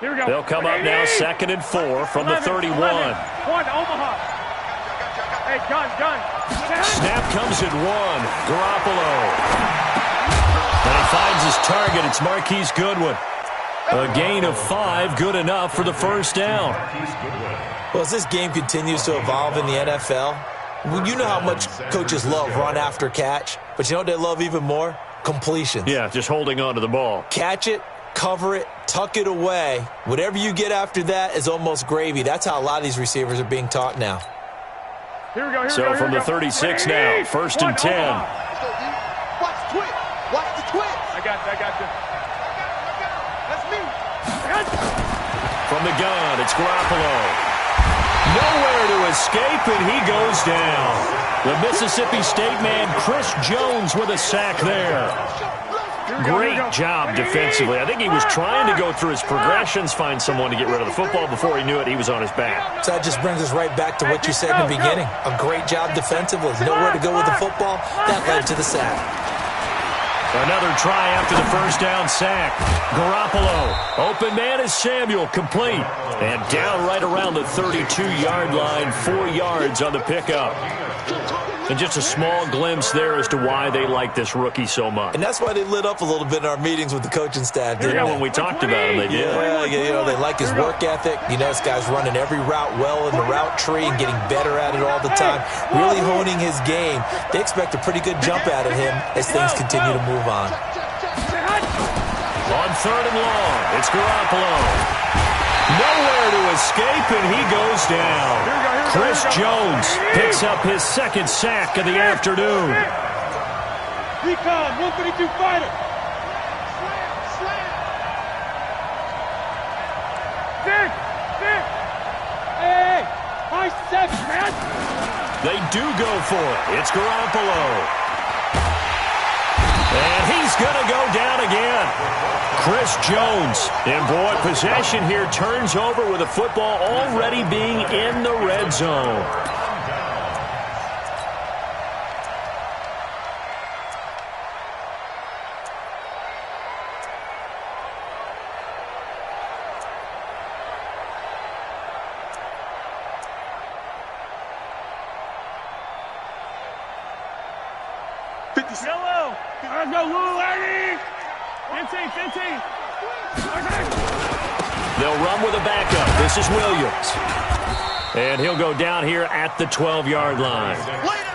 Here we go. They'll come up now 2nd and 4 from the 31. 1, Omaha. Hey, gun. Snap comes at 1. Garoppolo. And he finds his target. It's Marquise Goodwin. A gain of 5, good enough for the first down. Well, as this game continues to evolve in the NFL, you know how much coaches love run after catch, but you know what they love even more? Completions. Yeah, just holding on to the ball. Catch it, cover it, tuck it away. Whatever you get after that is almost gravy. That's how a lot of these receivers are being taught now. Here we go. So from the 36 now, 1st and 10. Watch the twist. Watch the twist. I got you. That's me. From the gun, it's Garoppolo. Nowhere to escape, and he goes down. The Mississippi State man, Chris Jones, with a sack there. Great job defensively. I think he was trying to go through his progressions, find someone to get rid of the football. Before he knew it, he was on his back. So that just brings us right back to what you said in the beginning. A great job defensively. Nowhere to go with the football. That led to the sack. Another try after the first down sack. Garoppolo. Open man is Samuel. Complete. And down right around the 32-yard line. 4 yards on the pickup. And just a small glimpse there as to why they like this rookie so much. And that's why they lit up a little bit in our meetings with the coaching staff, didn't Yeah, they? when we talked about him, they did. Yeah, you know, they like his work ethic. You know, this guy's running every route well in the route tree and getting better at it all the time. Really honing his game. They expect a pretty good jump out of him as things continue to move on. On 3rd and long, it's Garoppolo. Nowhere to escape, and he goes down. Chris Jones picks up his 2nd sack of the afternoon. Recon, 132 fighter. Dick. Hey, high 7, man. They do go for it. It's Garoppolo. And he's going to go down again. Chris Jones. And, boy, possession here turns over with the football already being in the red zone. Yellow. Let's go, Lou, lady. 15. They'll run with a backup. This is Williams. And he'll go down here at the 12-yard line.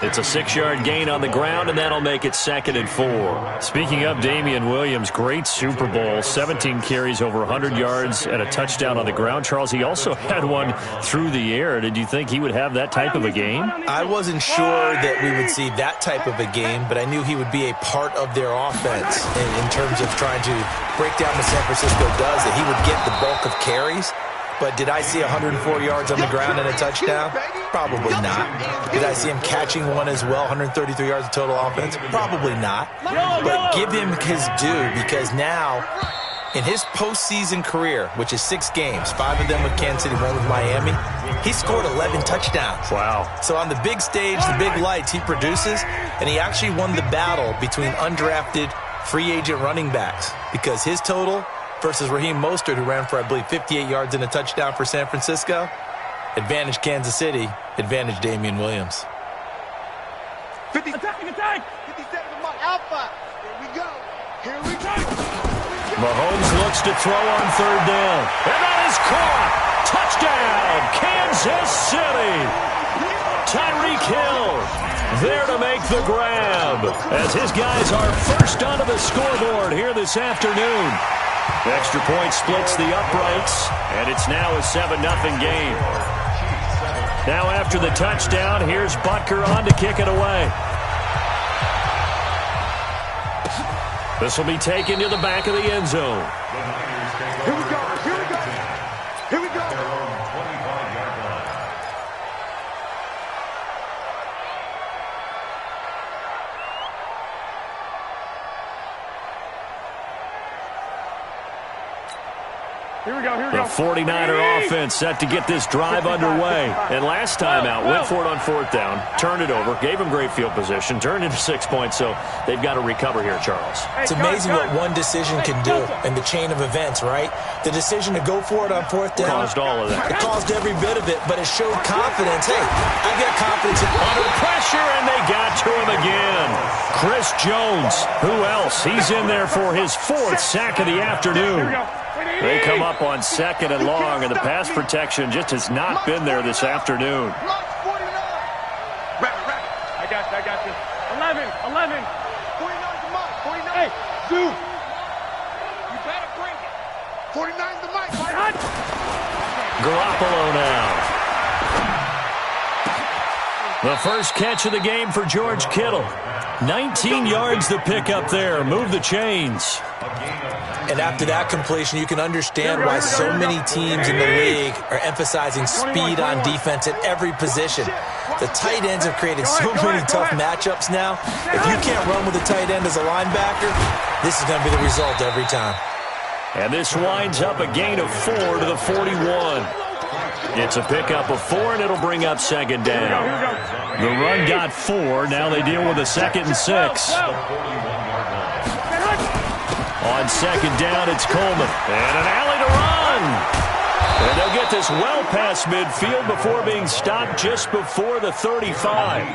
It's a 6-yard gain on the ground, and that'll make it 2nd and 4. Speaking of Damian Williams, great Super Bowl, 17 carries over 100 yards and a touchdown on the ground. Charles, he also had one through the air. Did you think he would have that type of a game? I wasn't sure that we would see that type of a game, but I knew he would be a part of their offense in terms of trying to break down what San Francisco does, that he would get the bulk of carries. But did I see 104 yards on the ground and a touchdown? Probably not. Did I see him catching one as well, 133 yards of total offense? Probably not. But give him his due, because now, in his postseason career, which is 6 games, 5 of them with Kansas City, 1 with Miami, he scored 11 touchdowns. Wow. So on the big stage, the big lights, he produces, and he actually won the battle between undrafted free agent running backs, because his total versus Raheem Mostert, who ran for, I believe, 58 yards and a touchdown for San Francisco. Advantage Kansas City, advantage Damian Williams. 50. Attack. 57 to Mike. Alpha. Here we go. Mahomes looks to throw on 3rd down. And that is caught. Touchdown, Kansas City. Tyreek Hill there to make the grab, as his guys are first onto the scoreboard here this afternoon. Extra point splits the uprights, and it's now a 7-0 game. Now after the touchdown, here's Butker on to kick it away. This will be taken to the back of the end zone. Here we go. Here we go, here we The go. 49er offense set to get this drive underway. And last time out, went for it on 4th down, turned it over, gave him great field position, turned into 6 points, so they've got to recover here, Charles. It's amazing what one decision can do in the chain of events, right? The decision to go for it on 4th down. Caused all of that. It caused every bit of it, but it showed confidence. Hey, I got confidence in Under pressure, and they got to him again. Chris Jones, who else? He's in there for his 4th sack of the afternoon. They come up on 2nd and long, and the pass protection just has not been there this afternoon. I got you. 11. 49 to Mike. 49. Hey, dude. You better bring it. 49 to Mike. Garoppolo now. The first catch of the game for George Kittle. 19 yards to pick up there. Move the chains. And after that completion, you can understand why so many teams in the league are emphasizing speed on defense at every position. The tight ends have created so many tough matchups now. If you can't run with a tight end as a linebacker, this is going to be the result every time. And this winds up a gain of 4 to the 41. It's a pickup of 4, and it'll bring up 2nd down. The run got 4. Now they deal with a 2nd and 6. On 2nd down, it's Coleman. And an alley to run. And they'll get this well past midfield before being stopped just before the 35.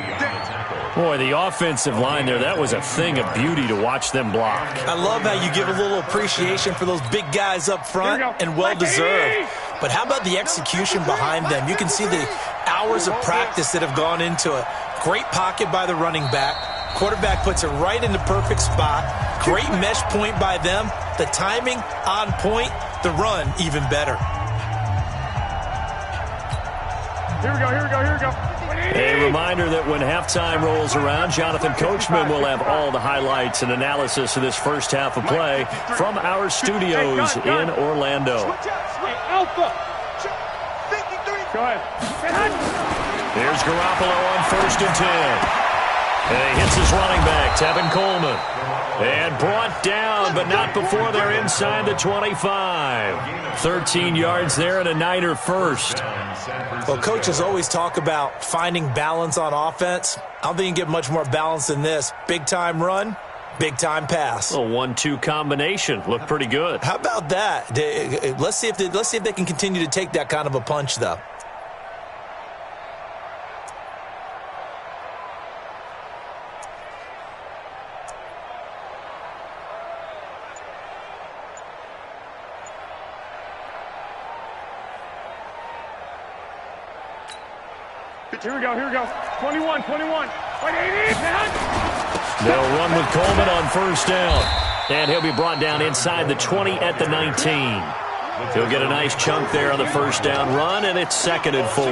Boy, the offensive line there, that was a thing of beauty to watch them block. I love how you give a little appreciation for those big guys up front, and well-deserved. But how about the execution behind them? You can see the hours of practice that have gone into it. Great pocket by the running back. Quarterback puts it right in the perfect spot. Great mesh point by them. The timing on point. The run even better. Here we go. A reminder that when halftime rolls around, Jonathan Coachman will have all the highlights and analysis of this first half of play from our studios in Orlando. Alpha. Go ahead. Here's Garoppolo on 1st and 10. And he hits his running back, Tevin Coleman. And brought down, but not before they're inside the 25. 13 yards there and a Niner first. Well, coaches always talk about finding balance on offense. I don't think you can get much more balance than this. Big-time run, big-time pass. A 1-2 combination. Looked pretty good. How about that? Let's see if they can continue to take that kind of a punch, though. Here we go. 21. Wait, 80. They'll run with Coleman on 1st down. And he'll be brought down inside the 20 at the 19. He'll get a nice chunk there on the 1st down run, and it's 2nd and 4.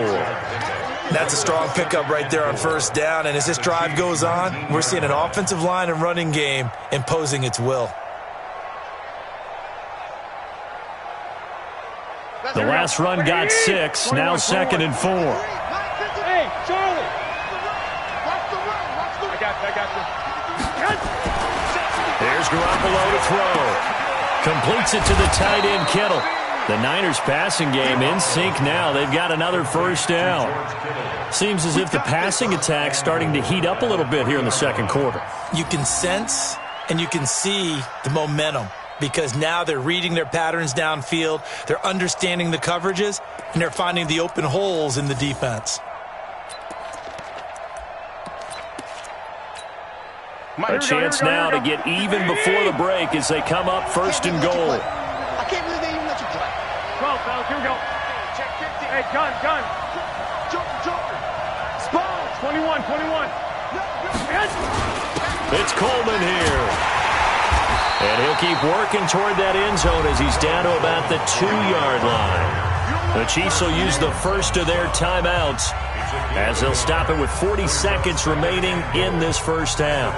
That's a strong pickup right there on 1st down. And as this drive goes on, we're seeing an offensive line and running game imposing its will. The last run got 6. Now 2nd and 4. Hey, Charlie. I got you. There's Garoppolo to throw. Completes it to the tight end, Kittle. The Niners passing game in sync now. They've got another 1st down. Seems as if the passing attack's starting to heat up a little bit here in the 2nd quarter. You can sense and you can see the momentum because now they're reading their patterns downfield, they're understanding the coverages, and they're finding the open holes in the defense. A chance now to get even before the break as they come up 1st and goal. I can't believe they even let you play. 12, fellas, here we go. Check 50. Hey, gun. Joker. Spawn. 21. It's Coleman here. And he'll keep working toward that end zone as he's down to about the 2-yard line. The Chiefs will use the first of their timeouts as they'll stop it with 40 seconds remaining in this first half.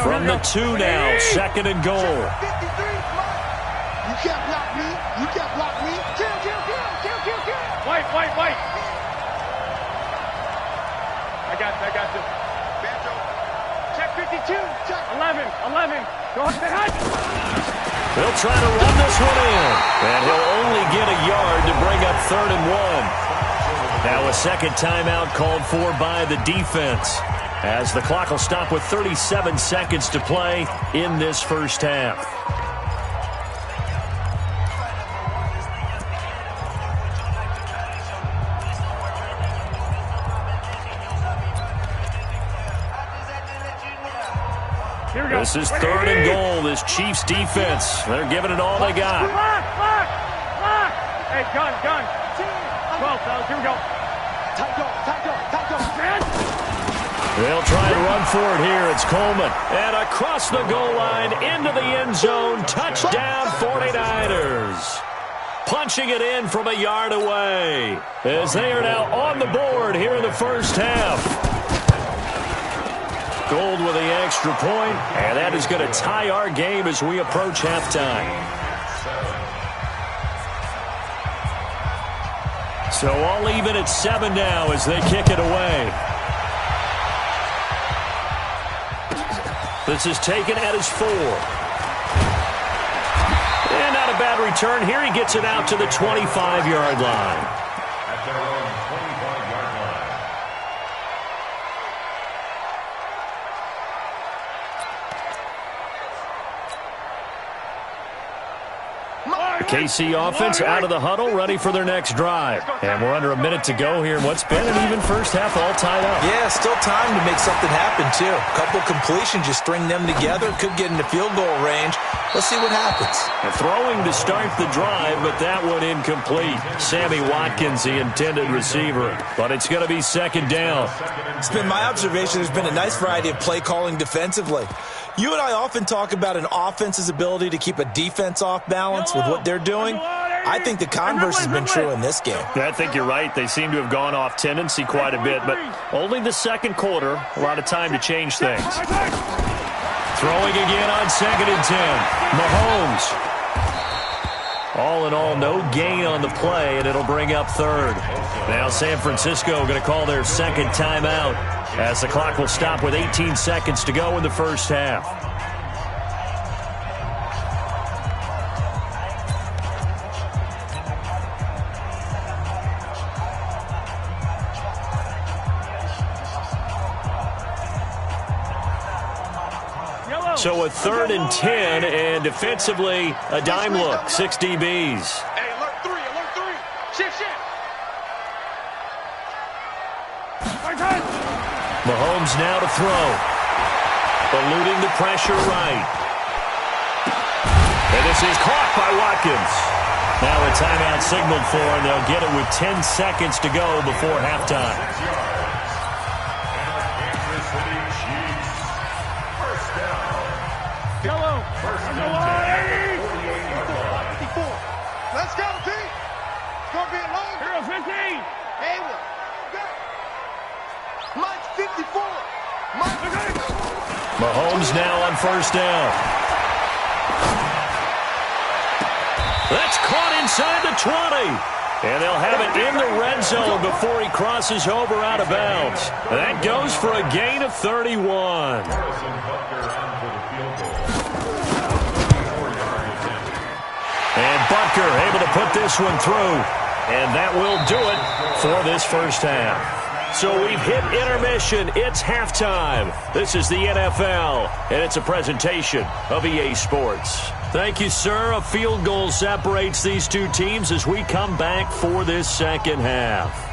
From the 2 now, 2nd and goal. 53. You can't block me. Kill. White. I got you. Banjo. Check 52. Check. 11. Go ahead. They'll try to run this one in. And he'll only get a yard to bring up 3rd and 1. Now a second timeout called for by the defense, as the clock will stop with 37 seconds to play in this first half. This is 3rd and goal. This Chiefs defense, they're giving it all they got. Lock. Hey, gun. 12, fellas, here we go. Time go. They'll try and run for it here. It's Coleman. And across the goal line, into the end zone. Touchdown, 49ers. Punching it in from a yard away, as they are now on the board here in the first half. Gold with the extra point, and that is going to tie our game as we approach halftime. So all even at 7 now as they kick it away. This is taken at his 4. And not a bad return here. He gets it out to the 25-yard line. At their own 25-yard line. The KC offense out of the huddle, ready for their next drive. And we're under a minute to go here in what's been an even first half, all tied up. Yeah, still time to make something happen, too. A couple completions, just string them together. Could get into field goal range. Let's see what happens. And throwing to start the drive, but that one incomplete. Sammy Watkins, the intended receiver. But it's going to be 2nd down. It's been my observation there's been a nice variety of play calling defensively. You and I often talk about an offense's ability to keep a defense off balance with what they're doing. I think the converse has been true in this game. I think you're right. They seem to have gone off tendency quite a bit, but only the second quarter, a lot of time to change things. Throwing again on 2nd and 10. Mahomes. All in all, no gain on the play, and it'll bring up 3rd. Now San Francisco going to call their second timeout, as the clock will stop with 18 seconds to go in the first half. So a 3rd and 10, and defensively, a dime look, 6 DBs. Hey, alert 3. Shift. Mahomes now to throw. Eluding the pressure right. And this is caught by Watkins. Now a timeout signaled for, and they'll get it with 10 seconds to go before halftime. Let's go, T. It's going to be a long. Here goes 15. Hey, go. Mike's 54. Mahomes now on 1st down. That's caught inside the 20. And they'll have it in the red zone before he crosses over out of bounds. That goes for a gain of 31. And Butker able to put this one through. And that will do it for this first half. So we've hit intermission. It's halftime. This is the NFL, and it's a presentation of EA Sports. Thank you, sir. A field goal separates these two teams as we come back for this second half.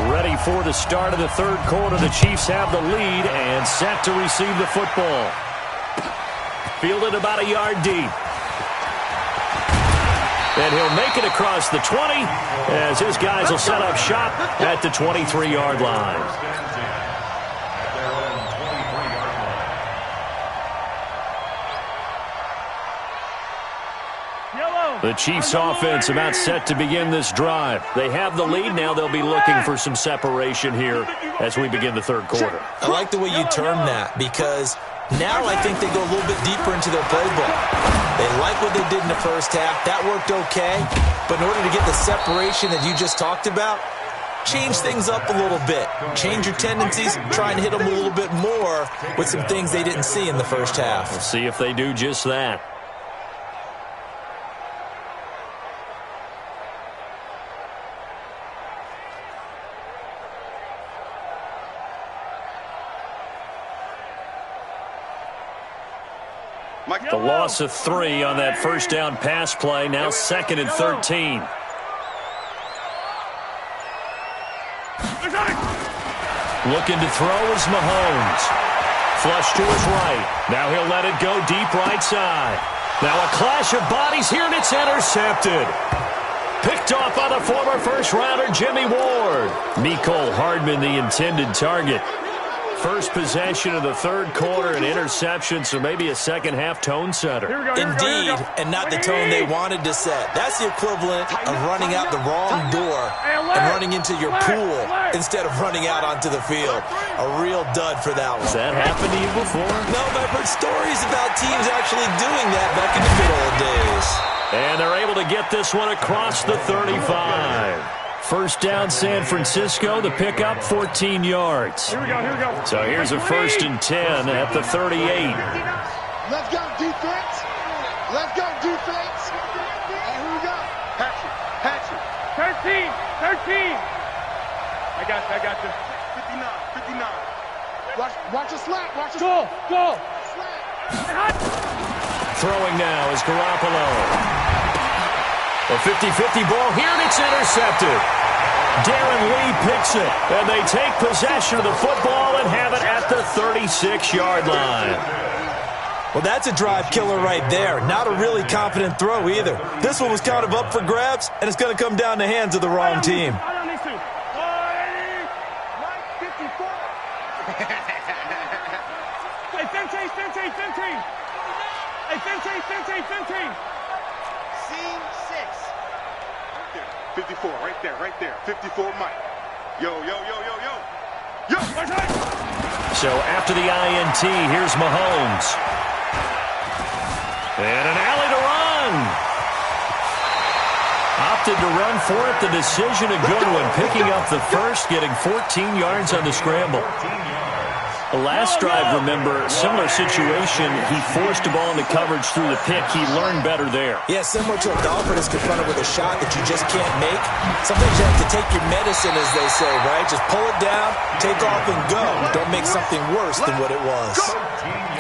Ready for the start of the 3rd quarter. The Chiefs have the lead and set to receive the football. Fielded about a yard deep. And he'll make it across the 20 as his guys will set up shop at the 23-yard line. Yellow. The Chiefs offense about set to begin this drive. They have the lead now. They'll be looking for some separation here as we begin the third quarter. I like the way you term that because now I think they go a little bit deeper into their playbook. They like what they did in the first half. That worked okay. But in order to get the separation that you just talked about, change things up a little bit. Change your tendencies. Try and hit them a little bit more with some things they didn't see in the first half. We'll see if they do just that. The loss of 3 on that first down pass play. Now 2nd and 13. Looking to throw is Mahomes. Flush to his right. Now he'll let it go deep right side. Now a clash of bodies here, and it's intercepted. Picked off by the former first-rounder Jimmy Ward. Mecole Hardman, the intended target. First possession of the third quarter, an interception, so maybe a second-half tone setter. Indeed, and not the tone they wanted to set. That's the equivalent of running out the wrong door and running into your pool instead of running out onto the field. A real dud for that one. Has that happened to you before? No, but I've heard stories about teams actually doing that back in the good old days. And they're able to get this one across the 35. First down, San Francisco. The pickup, 14 yards. Here we go. So here's a 1st and 10 at the 38. Let's go, defense. Let's go, defense. And here we go. Patrick. 13. I got you. 59. Watch a slant. Go. Slant. Throwing now is Garoppolo. A 50-50 ball here, and it's intercepted. Darren Lee picks it, and they take possession of the football and have it at the 36-yard line. Well, that's a drive killer right there. Not a really confident throw either. This one was kind of up for grabs, and it's going to come down the hands of the wrong team. I don't need to. 54. Hey, Fente. Scene 6. 54, right there. 54, Mike. Yo. So after the INT, here's Mahomes. And an alley to run. Opted to run for it. The decision a good one. Picking up the first, getting 14 yards on the scramble. The last drive, remember, similar situation. He forced the ball into coverage through the pick. He learned better there. Yeah, similar to a golfer that's confronted with a shot that you just can't make. Sometimes you have to take your medicine, as they say, right? Just pull it down, take off, and go. Don't make something worse than what it was.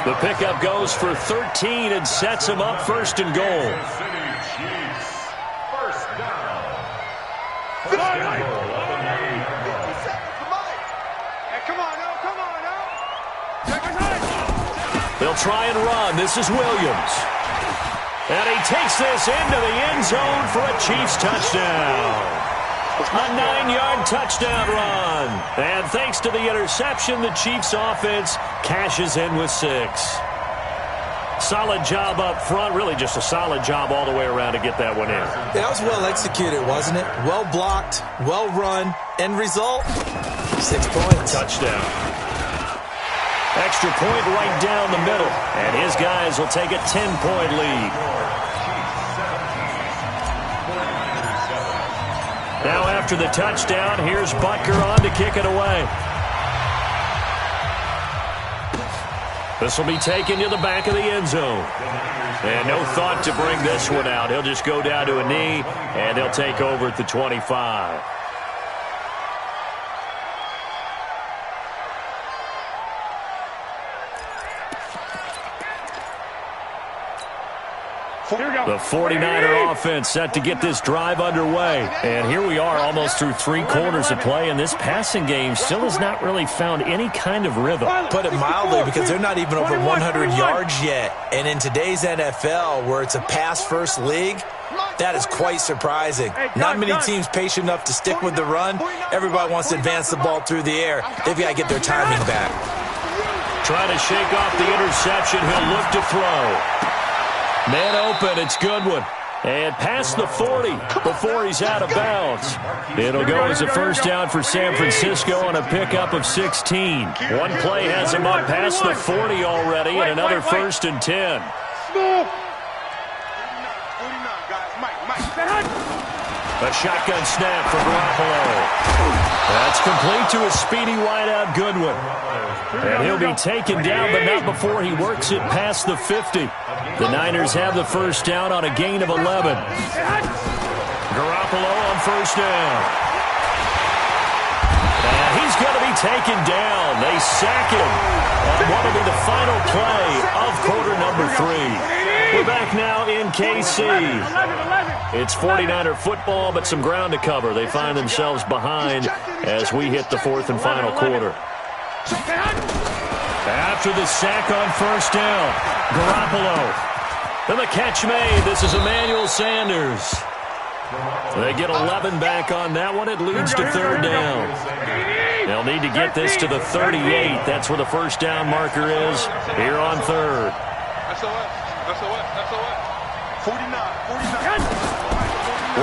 The pickup goes for 13 and sets him up 1st and goal. They'll try and run. This is Williams. And he takes this into the end zone for a Chiefs touchdown. A 9-yard touchdown run. And thanks to the interception, the Chiefs offense cashes in with 6. Solid job up front. Really just a solid job all the way around to get that one in. That was well executed, wasn't it? Well blocked, well run. End result, 6 points. Touchdown. Extra point right down the middle. And his guys will take a 10-point lead. Now after the touchdown, here's Butker on to kick it away. This will be taken to the back of the end zone. And no thought to bring this one out. He'll just go down to a knee, and they'll take over at the 25. The 49er offense set to get this drive underway. And here we are almost through 3 quarters of play, and this passing game still has not really found any kind of rhythm. Put it mildly, because they're not even over 100 yards yet. And in today's NFL, where it's a pass-first league, that is quite surprising. Not many teams patient enough to stick with the run. Everybody wants to advance the ball through the air. They've got to get their timing back. Trying to shake off the interception. He'll look to throw. Man open, it's Goodwin. And past the 40 before he's out of bounds. It'll go as a first down for San Francisco on a pickup of 16. One play has him up past the 40 already, and another first and 10. A shotgun snap for Garoppolo. That's complete to a speedy wideout Goodwin. And he'll be taken down, but not before he works it past the 50. The Niners have the first down on a gain of 11. Garoppolo on first down. And he's going to be taken down. They sack him on what will be the final play of quarter number 3. We're back now in KC. It's 49er football, but some ground to cover. They find themselves behind as we hit the fourth and final quarter. After the sack on first down, Garoppolo. And the catch made. This is Emmanuel Sanders. They get 11 back on that one. It leads to third down. They'll need to get this to the 38. That's where the first down marker is here on third. That's a what? 49.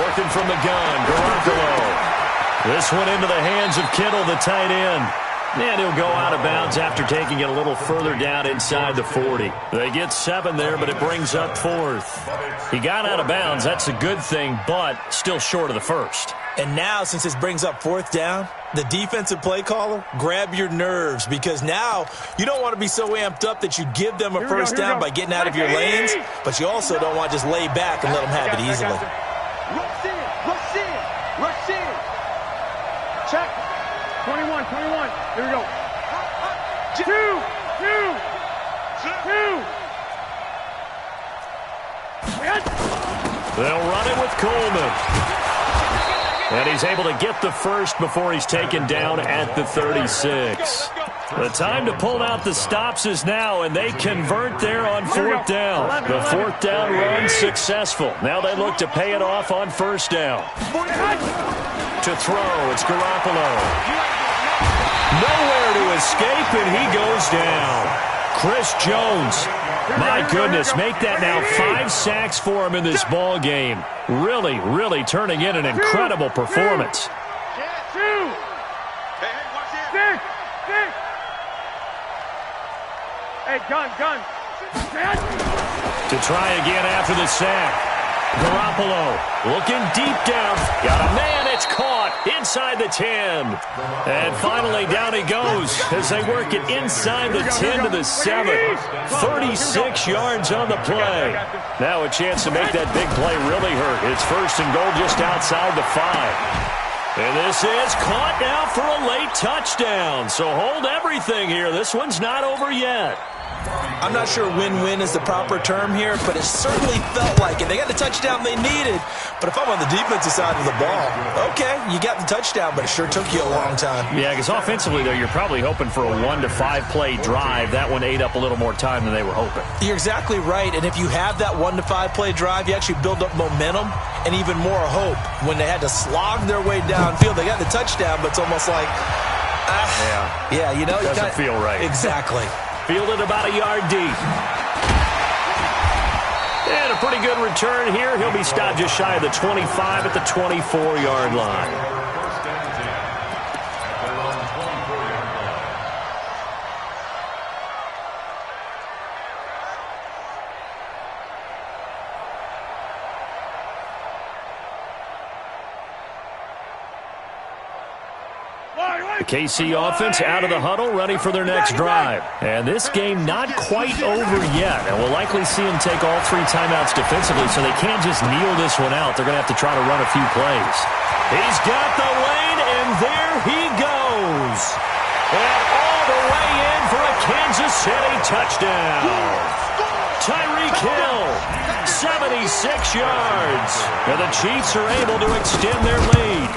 Working from the gun, Garoppolo. This one into the hands of Kittle, the tight end. And he'll go out of bounds after taking it a little further down inside the 40. They get 7 there, but it brings up fourth. He got out of bounds. That's a good thing, but still short of the first. And now, since this brings up fourth down, the defensive play caller, grab your nerves, because now you don't want to be so amped up that you give them a first down by getting out of your lanes, but you also don't want to just lay back and let them have it easily. Rush in. Check. 21. Here we go. Two. They'll run it with Coleman. And he's able to get the first before he's taken down at the 36. The time to pull out the stops is now, and they convert there on fourth down. The fourth down run successful. Now they look to pay it off on first down. To throw, it's Garoppolo. Nowhere to escape, and he goes down. Chris Jones, my goodness, make that now 5 sacks for him in this ball game. Really turning in an incredible performance. Hey, gun. To try again after the sack. Garoppolo looking deep down. Got a man, it's caught inside the 10. And finally down he goes as they work it inside the 10 to the 7. 36 yards on the play. Now a chance to make that big play really hurt. It's first and goal just outside the 5. And this is caught now for a late touchdown. So hold everything here. This one's not over yet. I'm not sure win-win is the proper term here, but it certainly felt like it. They got the touchdown they needed, but if I'm on the defensive side of the ball, okay, you got the touchdown, but it sure took you a long time. Yeah, because offensively, though, you're probably hoping for a 1 to 5 play drive. That one ate up a little more time than they were hoping. You're exactly right, and if you have that 1 to 5 play drive, you actually build up momentum and even more hope. When they had to slog their way downfield, they got the touchdown, but it's almost like, yeah, you know, doesn't feel right. Exactly. Fielded about a yard deep. And a pretty good return here. He'll be stopped just shy of the 25 at the 24-yard line. The KC offense out of the huddle, ready for their next drive. And this game not quite over yet. And we'll likely see them take all 3 timeouts defensively, so they can't just kneel this one out. They're going to have to try to run a few plays. He's got the lane, and there he goes. And all the way in for a Kansas City touchdown. Tyreek Hill, 76 yards. And the Chiefs are able to extend their lead.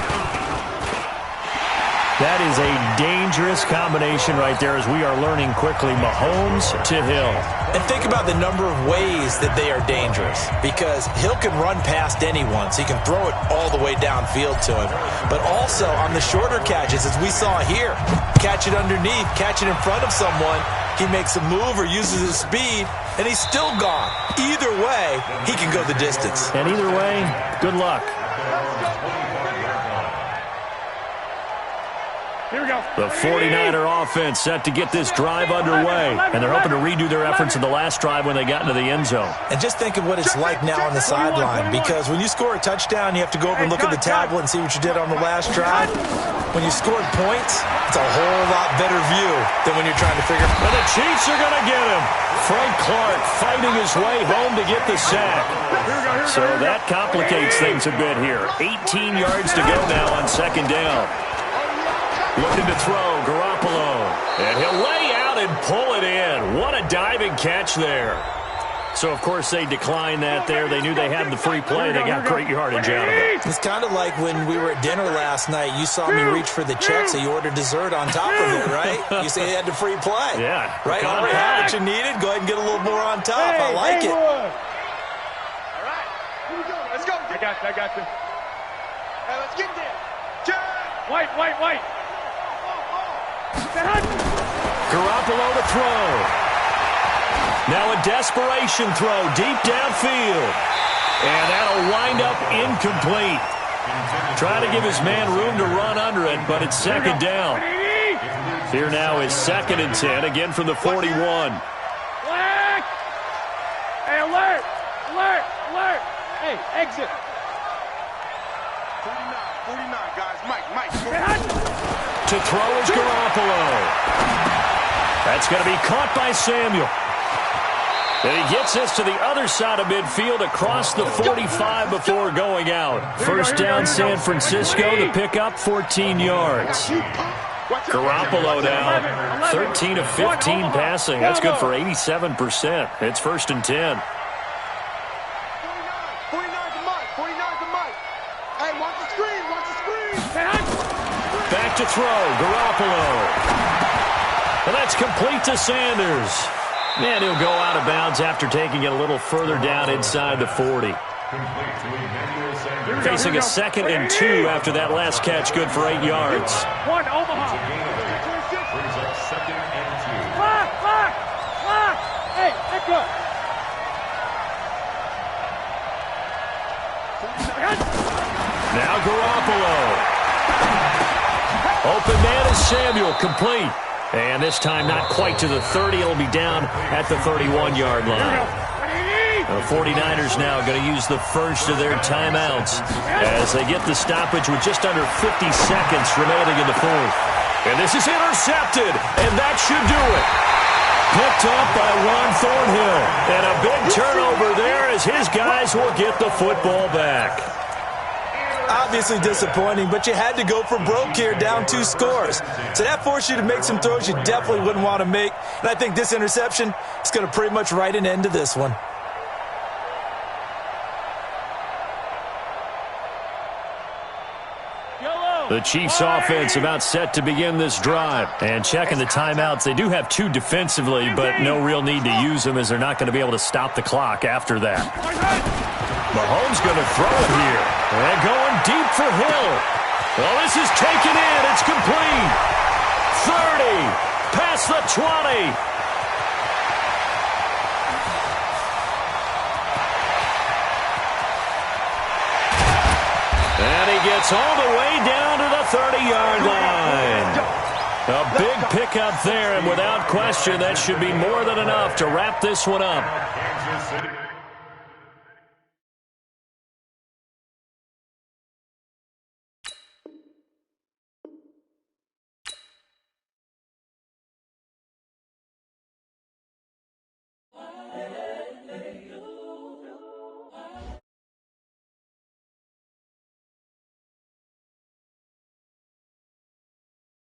That is a dangerous combination right there as we are learning quickly. Mahomes to Hill. And think about the number of ways that they are dangerous, because Hill can run past anyone, so he can throw it all the way downfield to him. But also on the shorter catches, as we saw here, catch it underneath, catch it in front of someone, he makes a move or uses his speed, and he's still gone. Either way, he can go the distance. And either way, good luck. Here we go. The 49er offense set to get this drive underway, and they're hoping to redo their efforts in the last drive when they got into the end zone. And just think of what it's like now on the sideline, because when you score a touchdown, you have to go over and look at the tablet and see what you did on the last drive. When you scored points, it's a whole lot better view than when you're trying to figure. And the Chiefs are going to get him. Frank Clark fighting his way home to get the sack. So that complicates things a bit here. 18 yards to go now on second down. Looking to throw, Garoppolo. And he'll lay out and pull it in. What a diving catch there. So, of course, they declined that there. They knew they had the free play. They got great yardage out of it. It's kind of like when we were at dinner last night. You saw me reach for the check, so you ordered dessert on top of it, right? You say you had the free play. Yeah. Right? You already had what you needed. Go ahead and get a little more on top. I like it. All right. Here we go. Let's go. I got you. Hey, let's get there. White. Garoppolo to throw. Now a desperation throw deep downfield. And that'll wind up incomplete. Trying to give his man room to run under it, but it's second down. Here now is 2nd and 10, again from the 41. Hey, alert! Hey, exit. 49, guys. Mike. To throw is Garoppolo. That's going to be caught by Samuel. And he gets us to the other side of midfield across the 45 before going out. First down San Francisco, the pickup 14 yards. Garoppolo now 13 of 15 passing. That's good for 87%. It's 1st and 10. 49 to Mike. Hey, watch the screen. Back to throw, Garoppolo. And that's complete to Sanders. And he'll go out of bounds after taking it a little further down inside the 40. Facing a 2nd and 2 after that last catch, good for 8 yards. One, Omaha. Brings up 2nd and 2. Lock. Hey, echo. Now Garoppolo. Open man is Samuel, complete. And this time not quite to the 30. It'll be down at the 31-yard line. The 49ers now going to use the first of their timeouts as they get the stoppage with just under 50 seconds remaining in the 4th. And this is intercepted, and that should do it. Picked up by Ron Thornhill. And a big turnover there as his guys will get the football back. Obviously disappointing, but you had to go for broke here, down 2 scores. So that forced you to make some throws you definitely wouldn't want to make. And I think this interception is going to pretty much write an end to this one. The Chiefs offense about set to begin this drive. And checking the timeouts, they do have 2 defensively, but no real need to use them as they're not going to be able to stop the clock after that. Mahomes going to throw it here. And going deep for Hill. Well, this is taken in. It's complete. 30. Past the 20. And he gets all the way down to the 30-yard line. A big pickup there, and without question, that should be more than enough to wrap this one up. Kansas City.